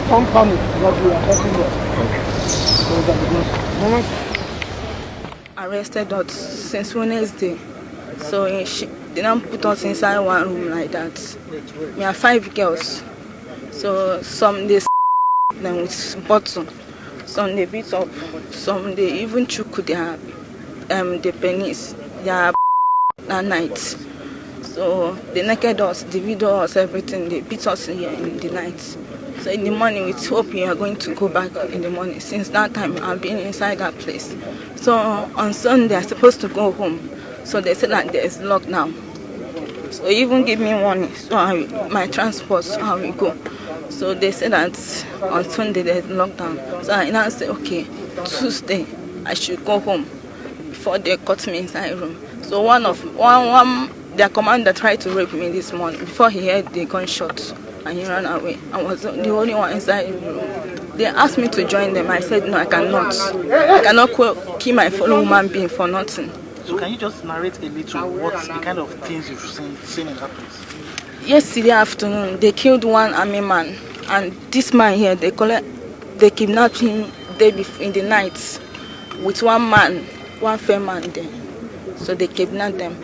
Some panic because we are helping them. Arrested us since Wednesday. So they now put us inside one room like that. We are 5 girls. So some they them with bottle, some they beat up, some they even choke their penis, their that night. So they naked us, they video us, everything. They beat us here in the night. So in the morning, we hope we are going to go back in the morning. Since that time, I've been inside that place. So on Sunday, I'm supposed to go home. So they said that there is lockdown. So even give me money, so my transport, so I will go. So they said that on Sunday there is lockdown. So I now say, okay, Tuesday I should go home before they cut me inside the room. So one their commander tried to rape me this morning before he heard the gunshot and he ran away. I was the only one inside the room. They asked me to join them. I said no, I cannot. I cannot kill my fellow human being for nothing. So can you just narrate a little what's the kind of things you've seen in that place? Yesterday afternoon, they killed one army man, and this man here, they kidnapped him in the night with one fair man there. So they kidnapped them.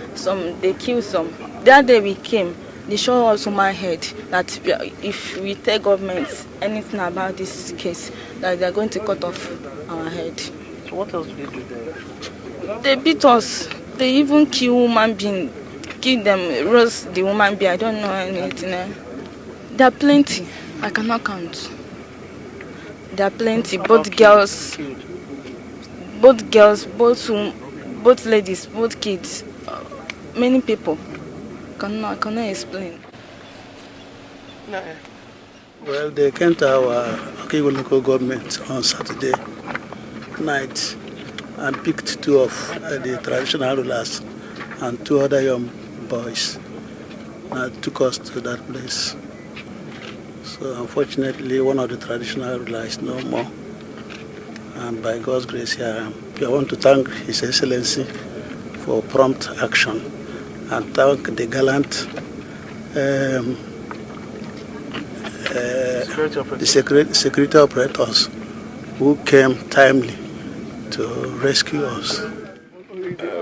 They killed some. That day we came, they showed us on my head that if we tell government anything about this case, that they're going to cut off our head. So what else did they do there? They beat us. They even kill human being. Kill them, roast the woman being. I don't know anything. There are plenty. I cannot count. There are plenty. Both girls, both ladies, both kids. Many people. I cannot explain. Well, they came to our Okigwe local government on Saturday night and picked 2 of the traditional rulers and 2 other young boys and took us to that place. So unfortunately, one of the traditional rulers is no more. And by God's grace here I am. I want to thank His Excellency for prompt action and thank the gallant security operators who came timely to rescue us.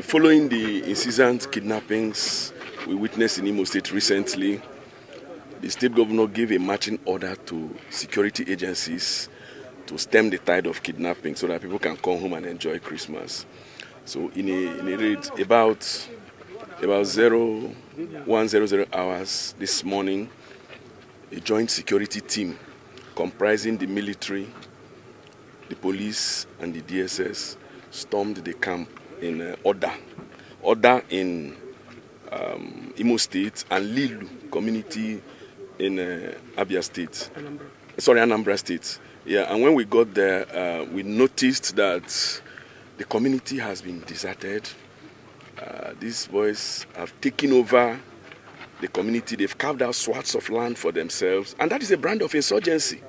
Following the incessant kidnappings we witnessed in Imo State recently, the state governor gave a marching order to security agencies to stem the tide of kidnapping so that people can come home and enjoy Christmas. So in a raid about 0100 hours this morning, a joint security team comprising the military, the police and the DSS stormed the camp in Oda in Imo State and Lilu community in Abia State. Anambra State. Yeah, and when we got there, we noticed that the community has been deserted. These boys have taken over the community. They've carved out swaths of land for themselves, and that is a brand of insurgency.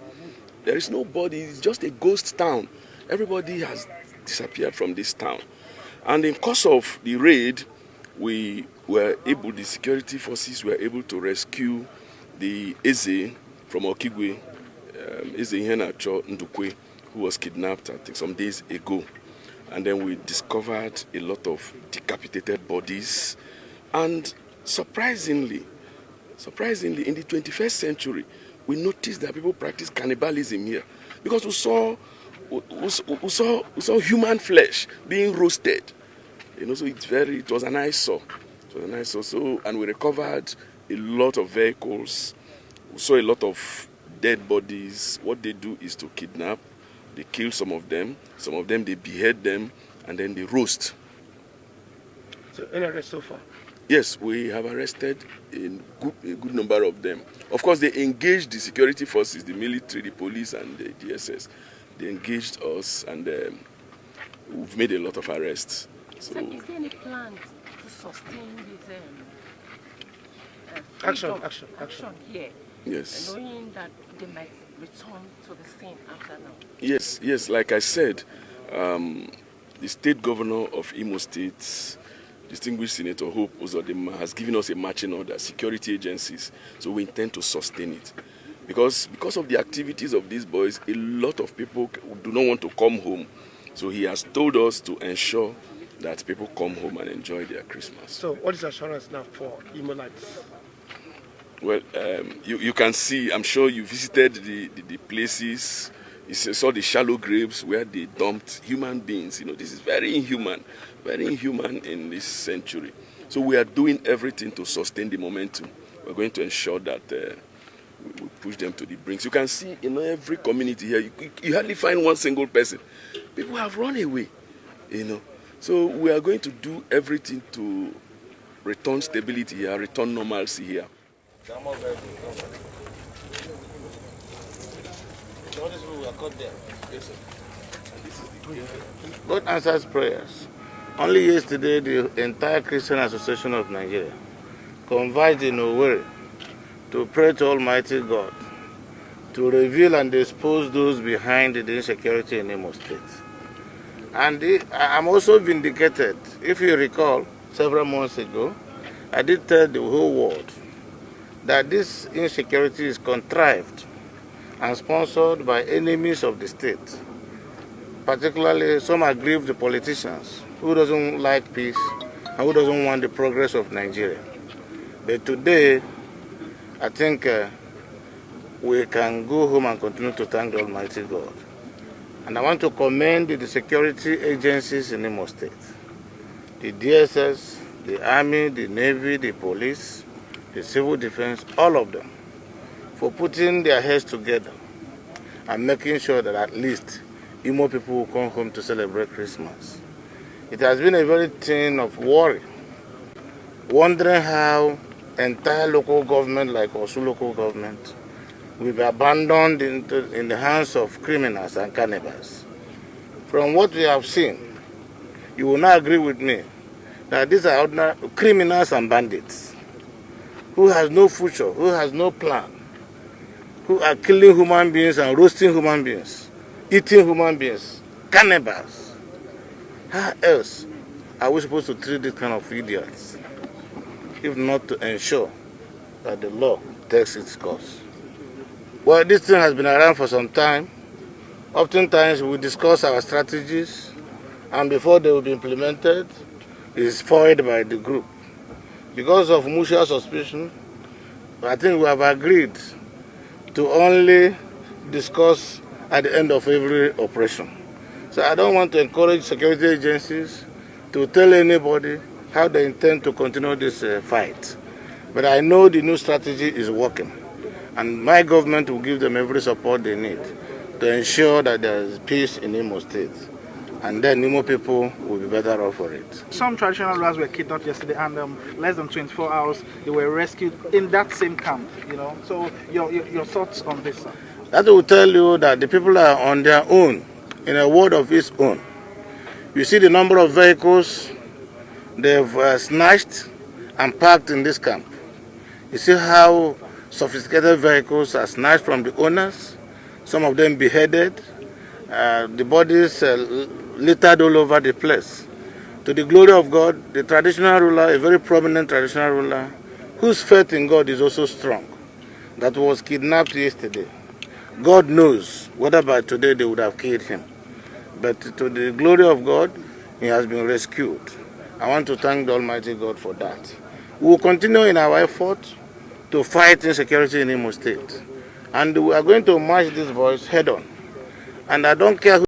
There is nobody. It's just a ghost town. Everybody has disappeared from this town. And in course of the raid, the security forces were able to rescue the Eze from Okigwe, Eze Ihenacho Ndukwe, who was kidnapped, I think, some days ago. And then we discovered a lot of decapitated bodies. And surprisingly, in the 21st century, we noticed that people practice cannibalism here, because we saw human flesh being roasted. So it was an eyesore. So, and we recovered a lot of vehicles. We saw a lot of dead bodies. What they do is to kidnap. They kill some of them they behead them, and then they roast. So any arrests so far? Yes, we have arrested a good number of them. Of course, they engaged the security forces, the military, the police, and the DSS. They engaged us, and we've made a lot of arrests. So is there any plan to sustain this action here? Yes. Knowing that they might return to the scene after now? Yes. Like I said, the state governor of Imo State, distinguished Senator Hope Uzodimma, has given us a marching order, security agencies, so we intend to sustain it. Because of the activities of these boys, a lot of people do not want to come home. So he has told us to ensure that people come home and enjoy their Christmas. So what is assurance now for Imolites? Well, you can see, I'm sure you visited the places, you saw the shallow graves where they dumped human beings. You know, this is very inhuman in this century. So we are doing everything to sustain the momentum. We're going to ensure that we push them to the brinks. You can see in every community here, you hardly find one single person. People have run away, you know. So we are going to do everything to return stability here, return normalcy here. God answers prayers. Only yesterday, the entire Christian Association of Nigeria converged in Owerri to pray to Almighty God to reveal and expose those behind the insecurity in Imo State. And I'm also vindicated. If you recall, several months ago, I did tell the whole world that this insecurity is contrived and sponsored by enemies of the state, particularly some aggrieved politicians who doesn't like peace and who doesn't want the progress of Nigeria. But today, I think we can go home and continue to thank the Almighty God. And I want to commend the security agencies in Imo State, the DSS, the Army, the Navy, the police, the Civil Defense, all of them, for putting their heads together and making sure that at least Imo people will come home to celebrate Christmas. It has been a very thing of worry, wondering how entire local government like Osun local government will be abandoned in the hands of criminals and cannibals. From what we have seen, you will not agree with me that these are ordinary criminals and bandits who has no future, who has no plan, who are killing human beings and roasting human beings, eating human beings, cannibals. How else are we supposed to treat this kind of idiots, if not to ensure that the law takes its course? Well, this thing has been around for some time. Oftentimes we discuss our strategies, and before they will be implemented, it is foiled by the group. Because of mutual suspicion, I think we have agreed to only discuss at the end of every operation. So I don't want to encourage security agencies to tell anybody how they intend to continue this fight. But I know the new strategy is working, and my government will give them every support they need to ensure that there is peace in Imo State. And then Imo people will be better off for it. Some traditional rulers were kidnapped yesterday, and less than 24 hours they were rescued in that same camp. You know, so your thoughts on this, sir? That will tell you that the people are on their own, in a world of its own. You see the number of vehicles they've snatched and parked in this camp. You see how sophisticated vehicles are snatched from the owners, some of them beheaded, the bodies littered all over the place. To the glory of God, the traditional ruler, a very prominent traditional ruler, whose faith in God is also strong, that was kidnapped yesterday. God knows whether by today they would have killed him. But to the glory of God, he has been rescued. I want to thank the Almighty God for that. We will continue in our effort to fight insecurity in Imo State. And we are going to march these boys head on. And I don't care who